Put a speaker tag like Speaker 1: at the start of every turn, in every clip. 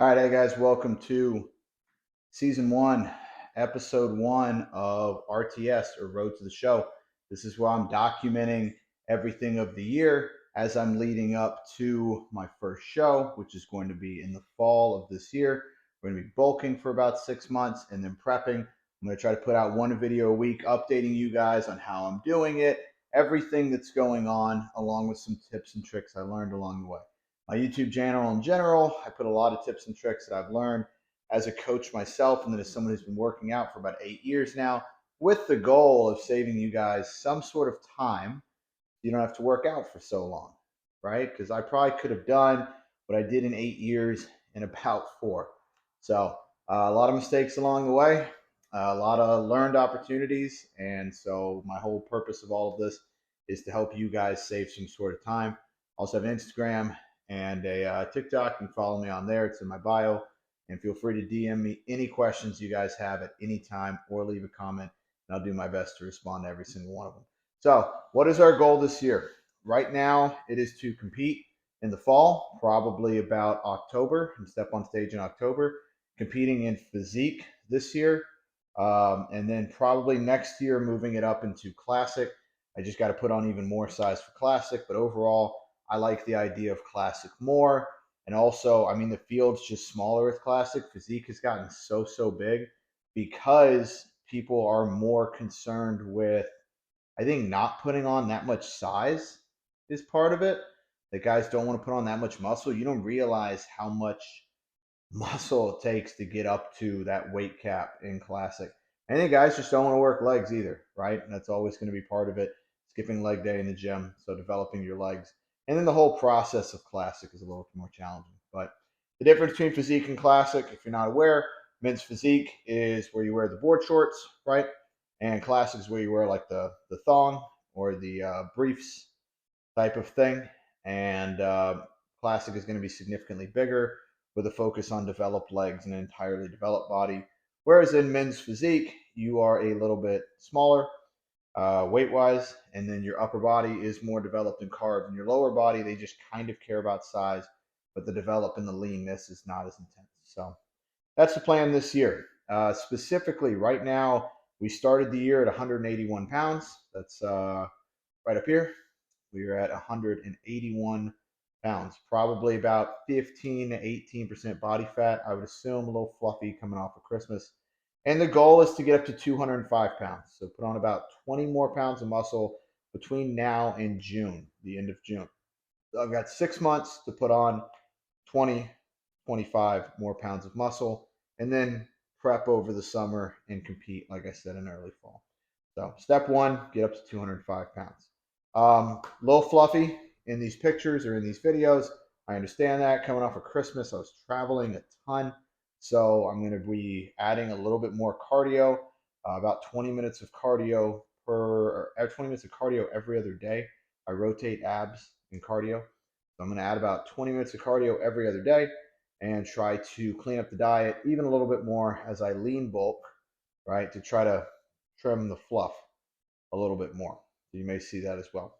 Speaker 1: All right, hey guys, welcome to season one, episode one of RTS or Road to the Show. This is where I'm documenting everything of the year as I'm leading up to my first show, which is going to be in the fall of this year. We're going to be bulking for about 6 months and then prepping. I'm going to try to put out one video a week, updating you guys on how I'm doing it, everything that's going on, along with some tips and tricks I learned along the way. My YouTube channel in general, I put a lot of tips and tricks that I've learned as a coach myself, and then as someone who's been working out for about 8 years now, with the goal of saving you guys some sort of time. You don't have to work out for so long, right? Because I probably could have done what I did in 8 years in about four. So a lot of mistakes along the way, a lot of learned opportunities, and so my whole purpose of all of this is to help you guys save some sort of time. I also have an Instagram and a TikTok. You can follow me on there. It's in my bio. And feel free to DM me any questions you guys have at any time or leave a comment, and I'll do my best to respond to every single one of them. So, what is our goal this year? Right now, it is to compete in the fall, probably about October, and step on stage in October, competing in physique this year, and then probably next year moving it up into classic. I just got to put on even more size for classic, but overall, I like the idea of classic more. And also, I mean, the field's just smaller with classic. Physique has gotten so big because people are more concerned with, I think, not putting on that much size is part of it. The guys don't want to put on that much muscle. You don't realize how much muscle it takes to get up to that weight cap in classic. And the guys just don't want to work legs either, right? And that's always going to be part of it. Skipping leg day in the gym, so developing your legs. And then the whole process of classic is a little more challenging. But the difference between physique and classic, if you're not aware, men's physique is where you wear the board shorts, right? And classic is where you wear like the thong or the briefs type of thing. And classic is going to be significantly bigger with a focus on developed legs and an entirely developed body. Whereas in men's physique, you are a little bit smaller weight wise, and then your upper body is more developed and carved. And your lower body, they just kind of care about size, but the develop and the leanness is not as intense. So that's the plan this year. Specifically, right now, we started the year at 181 pounds. That's right up here. We are at 181 pounds, probably about 15 to 18% body fat. I would assume a little fluffy coming off of Christmas. And the goal is to get up to 205 pounds. So put on about 20 more pounds of muscle between now and June, the end of June. So I've got 6 months to put on 20, 25 more pounds of muscle, and then prep over the summer and compete, like I said, in early fall. So step one, get up to 205 pounds. A little fluffy in these pictures or in these videos. I understand that. Coming off of Christmas, I was traveling a ton. So I'm going to be adding a little bit more cardio, about 20 minutes of cardio 20 minutes of cardio every other day. I rotate abs and cardio. So I'm going to add about 20 minutes of cardio every other day and try to clean up the diet even a little bit more as I lean bulk, right, to try to trim the fluff a little bit more. So you may see that as well.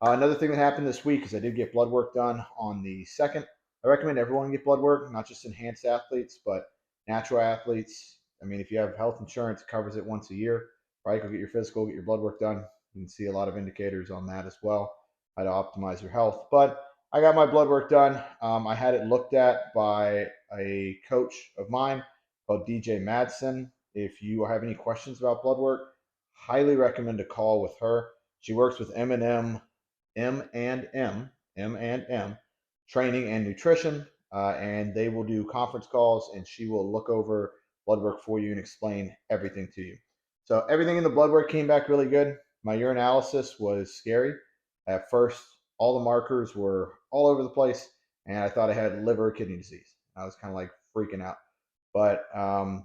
Speaker 1: Another thing that happened this week is I did get blood work done on the 2nd. I recommend everyone get blood work, not just enhanced athletes, but natural athletes. I mean, if you have health insurance, it covers it once a year, right? Go get your physical, get your blood work done. You can see a lot of indicators on that as well, how to optimize your health. But I got my blood work done. I had it looked at by a coach of mine called DJ Madsen. If you have any questions about blood work, highly recommend a call with her. She works with M&M training and nutrition, and they will do conference calls, and she will look over blood work for you and explain everything to you. So everything in the blood work came back really good. My urinalysis was scary. At first, all the markers were all over the place, and I thought I had liver or kidney disease. I was kind of like freaking out. But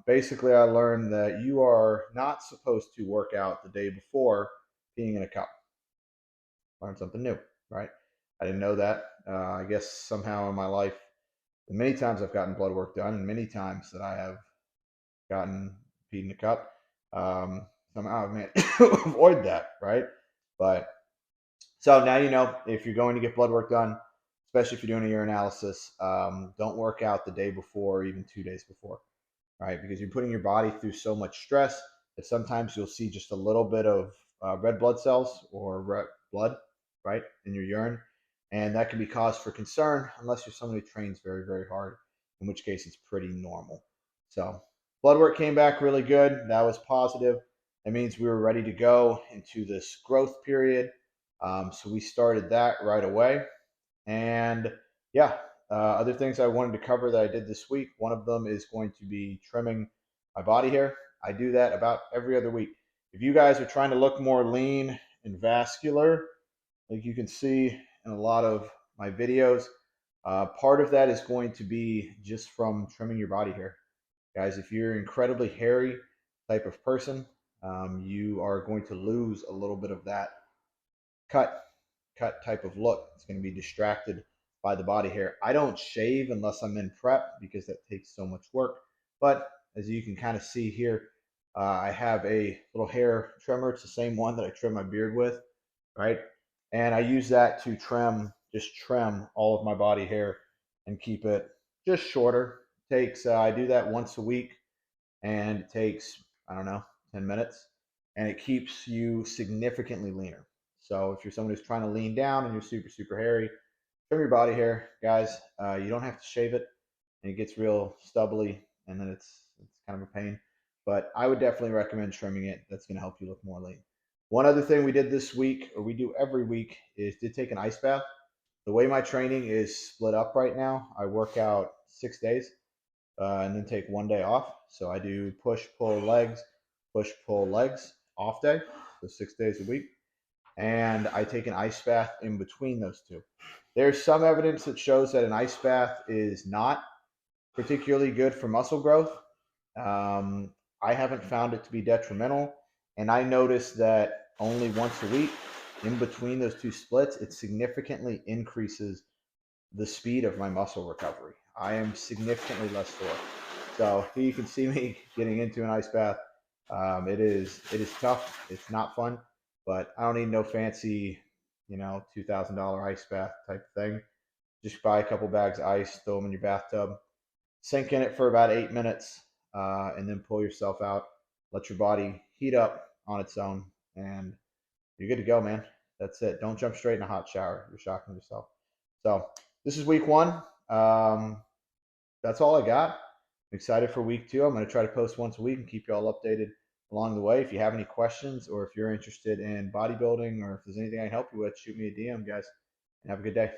Speaker 1: basically, I learned that you are not supposed to work out the day before peeing in a cup. Learn something new, right? I didn't know that. I guess somehow in my life, many times I've gotten blood work done, and many times that I have gotten peed in a cup, somehow I've managed to avoid that, right? But so now you know if you're going to get blood work done, especially if you're doing a urinalysis. Don't work out the day before or even 2 days before, right? Because you're putting your body through so much stress that sometimes you'll see just a little bit of red blood cells or red blood, right, in your urine. And that can be cause for concern unless you're someone who trains very, very hard, in which case it's pretty normal. So, blood work came back really good. That was positive. That means we were ready to go into this growth period. So, we started that right away. And yeah, other things I wanted to cover that I did this week. One of them is going to be trimming my body hair. I do that about every other week. If you guys are trying to look more lean and vascular, like you can see in a lot of my videos, part of that is going to be just from trimming your body hair. Guys, if you're incredibly hairy type of person, you are going to lose a little bit of that cut cut type of look. It's going to be distracted by the body hair. I don't shave unless I'm in prep because that takes so much work. But as you can kind of see here, I have a little hair trimmer. It's the same one that I trim my beard with, right? And I use that to just trim all of my body hair and keep it just shorter. Takes I do that once a week, and it takes, I don't know, 10 minutes, and it keeps you significantly leaner. So if you're someone who's trying to lean down and you're super, super hairy, trim your body hair, guys. You don't have to shave it, and it gets real stubbly, and then it's kind of a pain. But I would definitely recommend trimming it. That's going to help you look more lean. One other thing we did this week, or we do every week, is did take an ice bath. The way my training is split up right now, I work out 6 days and then take one day off. So I do push, pull, legs off day, so 6 days a week. And I take an ice bath in between those two. There's some evidence that shows that an ice bath is not particularly good for muscle growth. Um, I haven't found it to be detrimental. And I noticed that only once a week in between those two splits, it significantly increases the speed of my muscle recovery. I am significantly less sore. So here you can see me getting into an ice bath. It is tough. It's not fun, but I don't need no fancy, $2,000 ice bath type thing. Just buy a couple bags of ice, throw them in your bathtub, sink in it for about 8 minutes, and then pull yourself out. Let your body heat up on its own, and you're good to go, man. That's it. Don't jump straight in a hot shower. You're shocking yourself. So this is week one. That's all I got. I'm excited for week two. I'm going to try to post once a week and keep you all updated along the way. If you have any questions or if you're interested in bodybuilding or if there's anything I can help you with, shoot me a DM, guys. And have a good day.